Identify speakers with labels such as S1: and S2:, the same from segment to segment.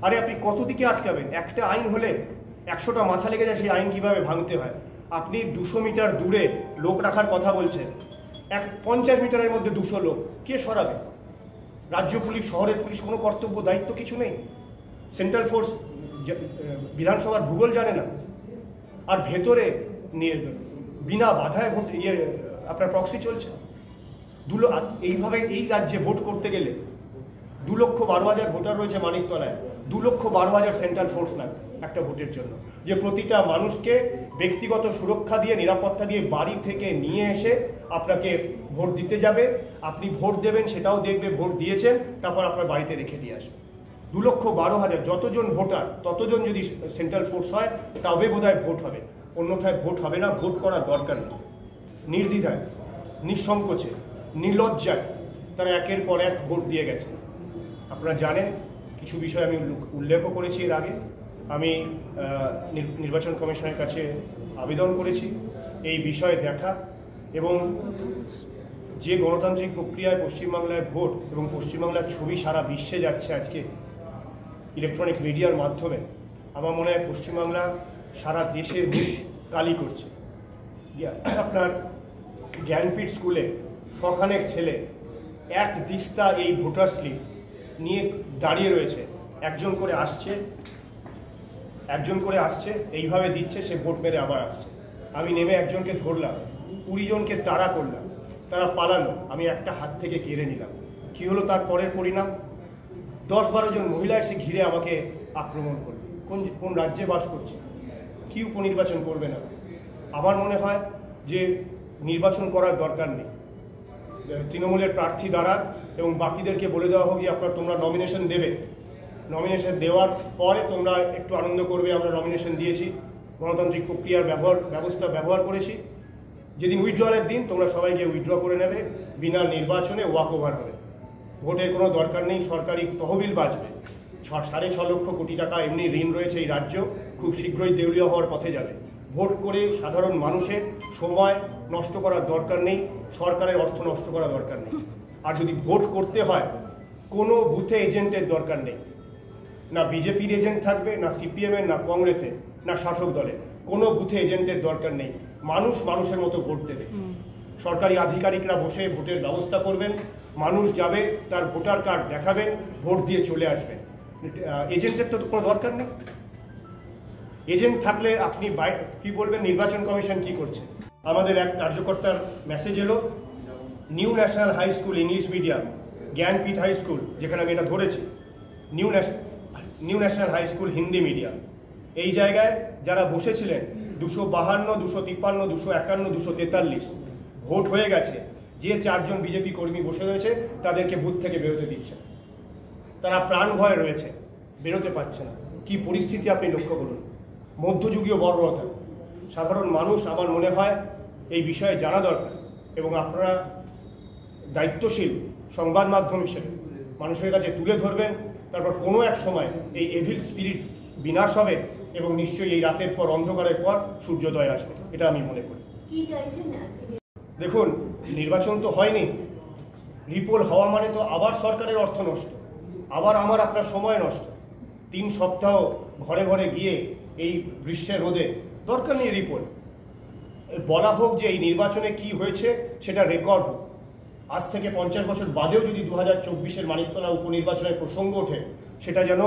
S1: আরে আপনি কত দিকে আটকাবেন? একটা আইন হলে 100টা মাথা লেগে যায় সেই আইন কিভাবে ভাঙতে হয়। আপনি 200 মিটার দূরে লোক রাখার কথা বলছেন, 50 মিটারের মধ্যে 200 লোক কে সরাবে? রাজ্য পুলিশ, শহরের পুলিশ কোনো কর্তব্য দায়িত্ব কিছু নেই? সেন্ট্রাল ফোর্স বিধানসভার ভূগোল জানে না, আর ভেতরে বিনা বাধায় ভোট আপনার প্রক্সি চলছে। এইভাবে এই রাজ্যে ভোট করতে গেলে 2,12,000 ভোটার রয়েছে মানিকতলায়, 2,12,000 সেন্ট্রাল ফোর্স লাগবে একটা ভোটের জন্য, যে প্রতিটা মানুষকে ব্যক্তিগত সুরক্ষা দিয়ে, নিরাপত্তা দিয়ে বাড়ি থেকে নিয়ে এসে আপনাকে ভোট দিতে যাবে। আপনি ভোট দেবেন সেটাও দেখবে ভোট দিয়েছেন, তারপর আপনার বাড়িতে রেখে দিয়ে আসবে। 2,12,000 যতজন ভোটার ততজন যদি সেন্ট্রাল ফোর্স হয় তবে বোধহয় ভোট হবে, অন্যথায় ভোট হবে না। ভোট করার দরকার নেই। নির্দ্বিধায়, নিঃসংকোচে, নির্লজ্জায় তারা একের পর এক ভোট দিয়ে গেছে। আপনারা জানেন, কিছু বিষয় আমি উল্লেখও করেছি এর আগে। আমি নির্বাচন কমিশনের কাছে আবেদন করেছি এই বিষয়ে দেখা, এবং যে গণতান্ত্রিক প্রক্রিয়ায় পশ্চিমবাংলায় ভোট এবং পশ্চিমবাংলার ছবি সারা বিশ্বে যাচ্ছে আজকে ইলেকট্রনিক মিডিয়ার মাধ্যমে, আমার মনে হয় পশ্চিমবাংলা সারা দেশের মুখ কালি করছে। আপনার জ্ঞানপীঠ স্কুলে শখানেক ছেলে এক দিস্তা এই ভোটার স্লিপ নিয়ে দাঁড়িয়ে রয়েছে, একজন করে আসছে, এইভাবে দিচ্ছে, সে ভোট মেরে আবার আসছে। আমি নেমে একজনকে ধরলাম, 20 জনকে তাড়া করলাম, তারা পালালো, আমি একটা হাত থেকে কেড়ে নিলাম। কি হলো তার পরের পরিণাম? 10-12 জন মহিলা এসে ঘিরে আমাকে আক্রমণ করলো। কোন রাজ্যে বাস করছে? কি উপনির্বাচন করবে না? আমার মনে হয় যে নির্বাচন করার দরকার নেই। তৃণমূলের প্রার্থী দ্বারা এবং বাকিদেরকে বলে দেওয়া হোক যে তোমরা নমিনেশন দেবে, নমিনেশন দেওয়ার পরে তোমরা একটু আনন্দ করবে, আমরা নমিনেশন দিয়েছি, গণতান্ত্রিক প্রক্রিয়ার ব্যবস্থা ব্যবহার করেছি। যেদিন উইথড্রয়ালের দিন তোমরা সবাই গিয়ে উইথড্র করে নেবে, বিনা নির্বাচনে ওয়াক ওভার হবে। ভোটের কোনো দরকার নেই, সরকারি তহবিল বাঁচবে। 6.5 লক্ষ কোটি টাকা এমনি ঋণ রয়েছে এই রাজ্য, খুব শীঘ্রই দেউলিয়া হওয়ার পথে যাবে। ভোট করে সাধারণ মানুষের সময় নষ্ট করার দরকার নেই, সরকারের অর্থ নষ্ট করার দরকার নেই। আর যদি ভোট করতে হয়, কোনো বুথে এজেন্টের দরকার নেই, না বিজেপির এজেন্ট থাকবে, না সিপিএমের, না কংগ্রেসের, না শাসক দলের। কোনো বুথে এজেন্টের দরকার নেই। মানুষ মানুষের মতো ভোট দেবে। সরকারি আধিকারিকরা বসে ভোটের ব্যবস্থা করবেন, মানুষ যাবে, তার ভোটার কার্ড দেখাবেন, ভোট দিয়ে চলে আসবেন। এজেন্টের তো কোনো দরকার নেই। এজেন্ট থাকলে আপনি কি বলবেন নির্বাচন কমিশন কি করছে? আমাদের এক কার্যকর্তার মেসেজ এলো, new national high school English medium, Gyanpeeth high school যেখানে আমি এটা ধরেছি, new national high school Hindi medium, এই জায়গায় যারা বসেছিলেন 252, 253, 251, 243 ভোট হয়ে গেছে। যে 4 জন বিজেপি কর্মী বসে রয়েছে তাদেরকে বুথ থেকে বেরোতে দিচ্ছে, তারা প্রাণ ভয়ে রয়েছে, বেরোতে পারছে না। কি পরিস্থিতি আপনি লক্ষ্য করুন। মধ্যযুগীয় বর্বরতা। সাধারণ মানুষ আমার মনে হয় এই বিষয়ে জানা দরকার, এবং আপনারা দায়িত্বশীল সংবাদ মাধ্যম হিসেবে মানুষের কাছে তুলে ধরবেন। তারপর কোনো এক সময় এই এভিল স্পিরিট বিনাশ হবে, এবং নিশ্চয়ই এই রাতের পর, অন্ধকারের পর সূর্যোদয় আসবে, এটা আমি মনে করি।
S2: কি চাইছেন?
S1: দেখুন, নির্বাচন তো হয়নি, রিপোল হওয়া মানে তো আবার সরকারের অর্থ নষ্ট, আবার আমার আপনার সময় নষ্ট। 3 সপ্তাহ ঘরে ঘরে গিয়ে এই গ্রীষ্মের রোদে দরকার নেই রিপোল। বলা হোক যে এই নির্বাচনে কি হয়েছে সেটা রেকর্ড হোক। আজ থেকে 50 বছর বাদেও যদি 2024-এর মানিকতলা উপনির্বাচনের প্রসঙ্গ ওঠে, সেটা যেন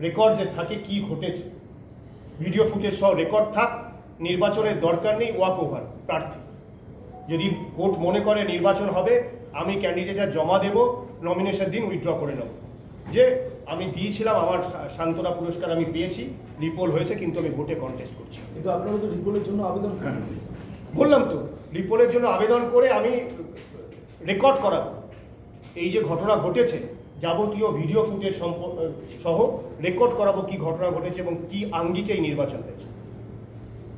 S1: রেকর্ডে থাকে কি ঘটেছে, ভিডিও ফুটেজ সহ রেকর্ড থাক। নির্বাচনের দরকার নেই ওয়াক ওভার প্রার্থী। যদি কোর্ট মনে করে নির্বাচন হবে, আমি ক্যান্ডিডেট জমা দেব, নমিনেশন দিন উইথড্র করে নেব, যে আমি দিয়েছিলাম, আমার সান্ত্বনা পুরস্কার আমি পেয়েছি, রিপোল হয়েছে, কিন্তু আমি ভোটে কন্টেস্ট করছি।
S3: কিন্তু আপনারা তো রিপোলের জন্য আবেদন করেন।
S1: বললাম তো, রিপোলের জন্য আবেদন করে আমি রেকর্ড করাবো এই যে ঘটনা ঘটেছে, যাবতীয় ভিডিও ফুটেজ সহ রেকর্ড করাবো কি ঘটনা ঘটেছে এবং কি আঙ্গিকে এই নির্বাচন হয়েছে।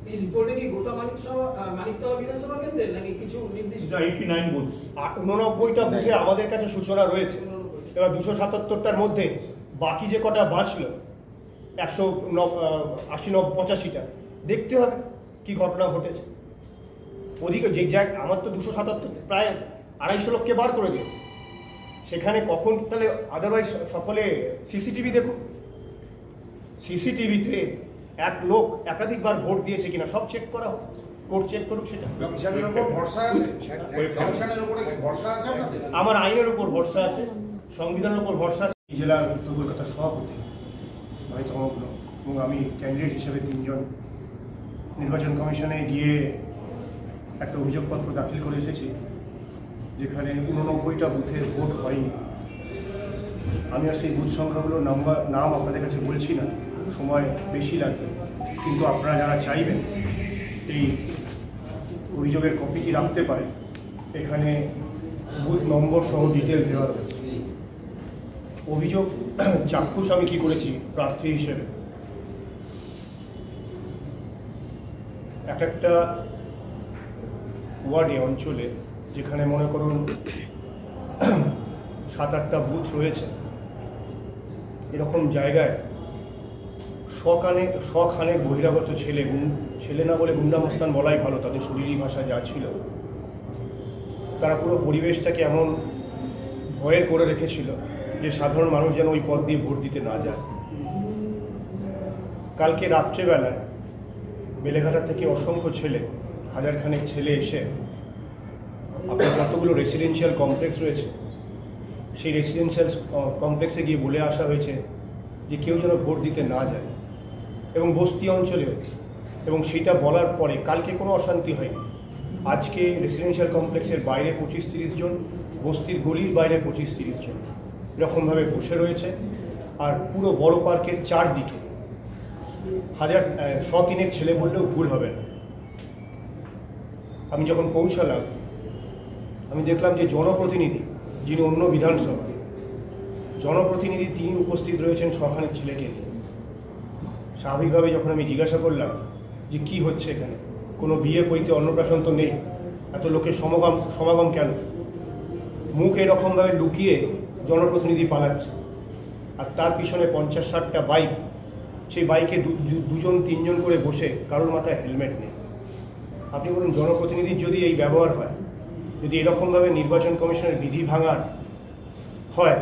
S4: এই রিপোর্টে কি গোটা মানিকতলা বিধানসভা কেন্দ্রের নাকি কিছু নির্দিষ্ট
S1: 89 বুথ, 89টা বুথে আমাদের কাছে সূচনা রয়েছে। এবার 277টার মধ্যে বাকি যে কটা বাঁচলো 180-85টা দেখতে হবে কি ঘটনা ঘটেছে। ওদিকে যে আমার তো 277 প্রায় 250 লোককে বার করে দিয়েছে, সেখানে কখন তাহলে আদারওয়াইজ সকলে সিসিটিভি দেখুন, সিসিটিভিতে এক লোক একাধিকবার ভোট দিয়েছে কিনা সব চেক করা হোক, কোর্ট চেক করুক সেটা।
S2: কমিশনের উপর ভরসা আছে, কমিশনের উপরে ভরসা আছে আপনাদের?
S1: আমার আইনের উপর ভরসা আছে, সংবিধানের উপর ভরসা আছে। জেলার উত্তর কলকাতা সভাপতি ভাই তমগ্ন এবং আমি ক্যান্ডিডেট হিসেবে 3 জন নির্বাচন কমিশনে গিয়ে একটা অভিযোগপত্র দাখিল করে এসেছি, যেখানে 89টা বুথে ভোট হয়নি। আমি আর সেই বুথ সংখ্যাগুলোর নাম আপনাদের কাছে বলছি না, সময় বেশি লাগবে, কিন্তু আপনারা যারা চাইবেন এই অভিযোগের কপিটি রাখতে পারেন। এখানে বুথ নম্বর সহ ডিটেল দেওয়া রয়েছে। অভিযোগ চাক্ষুষ আমি কি করেছি প্রার্থী হিসেবে, এক একটা ওয়ার্ডে অঞ্চলে যেখানে মনে করুন 7-8টা বুথ রয়েছে, এরকম জায়গায় শখানে বহিরাগত ছেলে না বলে গুন্ডামস্তান বলাই ভালো, তাদের শরীরী ভাষা যা ছিল, তারা পুরো পরিবেশটাকে এমন ভয়ের করে রেখেছিল যে সাধারণ মানুষ যেন ওই পথ দিয়ে ভোট দিতে না যায়। কালকে রাত্রেবেলায় বেলেঘাটা থেকে অসংখ্য ছেলে, 1000 ছেলে এসে আপনার কতগুলো রেসিডেন্সিয়াল কমপ্লেক্স রয়েছে, সেই রেসিডেন্সিয়াল কমপ্লেক্সে গিয়ে বলে আসা হয়েছে যে কেউ যেন ভোট দিতে না যায়, এবং বস্তি অঞ্চলে। এবং সেটা বলার পরে কালকে কোনো অশান্তি হয়নি। আজকে রেসিডেন্সিয়াল কমপ্লেক্সের বাইরে 25-30 জন, বস্তির গলির বাইরে 25-30 জন এরকমভাবে বসে রয়েছে। আর পুরো বড় পার্কের চারদিকে 100-3 ছেলে বললেও ভুল হবে না। আমি যখন পৌঁছালাম আমি দেখলাম যে জনপ্রতিনিধি, যিনি অন্য বিধানসভা জনপ্রতিনিধি, তিনি উপস্থিত রয়েছেন 100 ছেলেকে নিয়ে। স্বাভাবিকভাবে যখন আমি জিজ্ঞাসা করলাম যে কি হচ্ছে এখানে, কোনো বিয়ে পৈতে অন্নপ্রাশন তো নেই, এত লোকের সমাগম কেন, মুখ এরকমভাবে লুকিয়ে জনপ্রতিনিধি পালাচ্ছে। আর তার পিছনে 50-60টা বাইক, সেই বাইকে 2-3 জন করে বসে, কারোর মাথায় হেলমেট নেই। আপনি বলুন, জনপ্রতিনিধির যদি এই ব্যবহার হয়, যদি এরকমভাবে নির্বাচন কমিশনের বিধি ভাঙার হয়,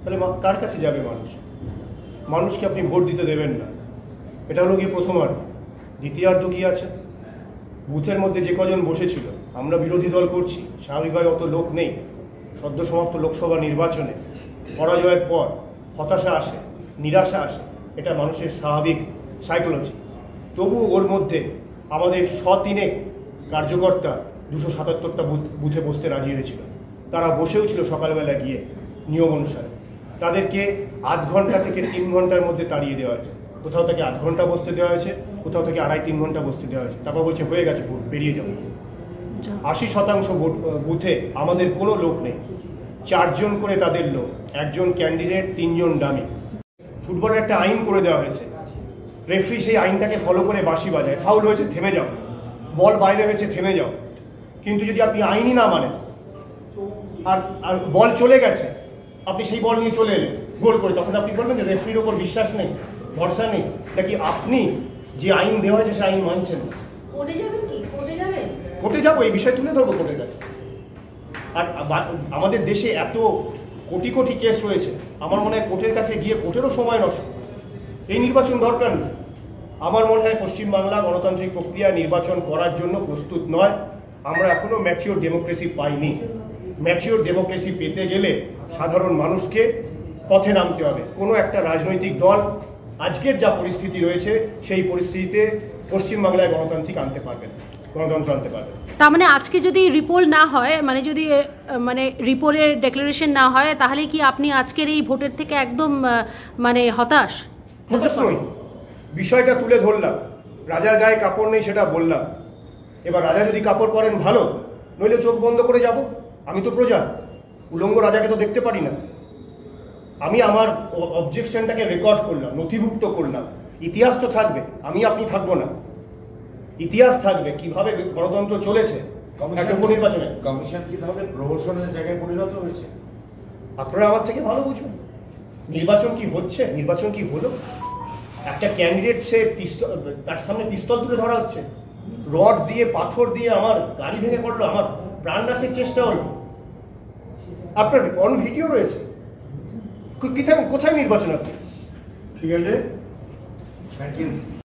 S1: তাহলে কার কাছে যাবে মানুষ? মানুষকে আপনি ভোট দিতে দেবেন না, এটা হলো গিয়ে প্রথমার্ধ। দ্বিতীয়ার্ধ কি আছে? বুথের মধ্যে যে কজন বসেছিল, আমরা বিরোধী দল করছি, স্বাভাবিকভাবে অত লোক নেই। সদ্য সমাপ্ত লোকসভা নির্বাচনে পরাজয়ের পর হতাশা আসে, নিরাশা আসে, এটা মানুষের স্বাভাবিক সাইকোলজি। তবু ওর মধ্যে আমাদের 100-3 কার্যকর্তা 277টা বুথে বসতে রাজি হয়েছিল। তারা বসেও ছিল সকালবেলা গিয়ে নিয়ম অনুসারে। তাদেরকে আধ ঘন্টা থেকে 3 ঘন্টার মধ্যে তাড়িয়ে দেওয়া হয়েছে। কোথাও থেকে আধ ঘন্টা বসতে দেওয়া হয়েছে, কোথাও থেকে 2.5-3 ঘন্টা বসতে দেওয়া হয়েছে। তারপর বলছে হয়ে গেছে ভোট, বেরিয়ে যাও। 80% বুথে আমাদের কোনো লোক নেই, 4 জন করে তাদের লোক, 1 জন ক্যান্ডিডেট, 3 জন ডামি। ফুটবলের একটা আইন করে দেওয়া হয়েছে, রেফারি সেই আইনটাকে ফলো করে বাঁশি বাজায়, ফাউল হয়েছে থেমে যাও, বল বাইরে হয়েছে থেমে যাও। কিন্তু যদি আপনি আইনই না মানেন, আর বল চলে গেছে, আপনি সেই বল নিয়ে চলে এলেন গোল করে, তখন আপনি বলবেন যে রেফারির ওপর বিশ্বাস নেই, ভরসা নেই, নাকি আপনি যে আইন দেওয়া হয়েছে সেই আইন মানছেন?
S5: কোর্টে যাবেন কি? কোর্টে যাবেন?
S1: কোর্টে যাবো, এই বিষয় তুলে ধরবো কোর্টের কাছে। আর আমাদের দেশে এত কোটি কোটি কেস রয়েছে, আমার মনে হয় কোর্টের কাছে গিয়ে কোর্টেরও সময় নষ্ট। এই নির্বাচন দরকার নেই। আমার মনে হয় পশ্চিমবাংলা গণতান্ত্রিক প্রক্রিয়া নির্বাচন করার জন্য প্রস্তুত নয়। আমরা এখনো ম্যাচিওর ডেমোক্রেসি পাইনি। ম্যাচিওর ডেমোক্রেসি পেতে গেলে সাধারণ মানুষকে পথে নামতে হবে। কোনো একটা রাজনৈতিক দল আজকের যা পরিস্থিতি রয়েছে, সেই পরিস্থিতিতে পশ্চিমবাংলায় গণতান্ত্রিক আনতে পারবে না, গণতন্ত্র আনতে পারবে।
S6: তার মানে আজকে যদি রিপোল না হয়, যদি রিপোলের ডেক্লারেশন না হয়, তাহলে কি আপনি আজকের এই ভোটের থেকে একদম হতাশ?
S1: বিষয়টা তুলে ধরলাম, রাজার গায়ে কাপড় নেই সেটা বললাম। এবার রাজা যদি কাপড় পরেন ভালো, নইলে চোখ বন্ধ করে যাব। আমি তো প্রজা, উলঙ্গ রাজাকে তো দেখতে পারি না। আমি আমার অবজেকশনটাকে রেকর্ড করলাম, নথিভুক্ত করলাম। ইতিহাস তো থাকবে, আমি আপনি থাকবো না। ইতিহাস থাকবে কিভাবে গণতন্ত্র চলেছে একটা উপনির্বাচনে।
S2: কমিশন কি তাহলে প্রহসনের জায়গায় পরিণত হয়েছে?
S1: আপনারা আমার থেকে ভালো বুঝবেন নির্বাচন কি হচ্ছে, নির্বাচন কি হলো। একটা ক্যান্ডিডেট, সে তার সামনে পিস্তল তুলে ধরা হচ্ছে, রড দিয়ে পাথর দিয়ে আমার গাড়ি ভেঙে পড়লো, আমার প্রাণ নাশের চেষ্টা হলো। আপনার অন ভিডিও রয়েছে। কোথায় নির্বাচন আপনি?
S7: ঠিক আছে,
S2: থ্যাংক ইউ।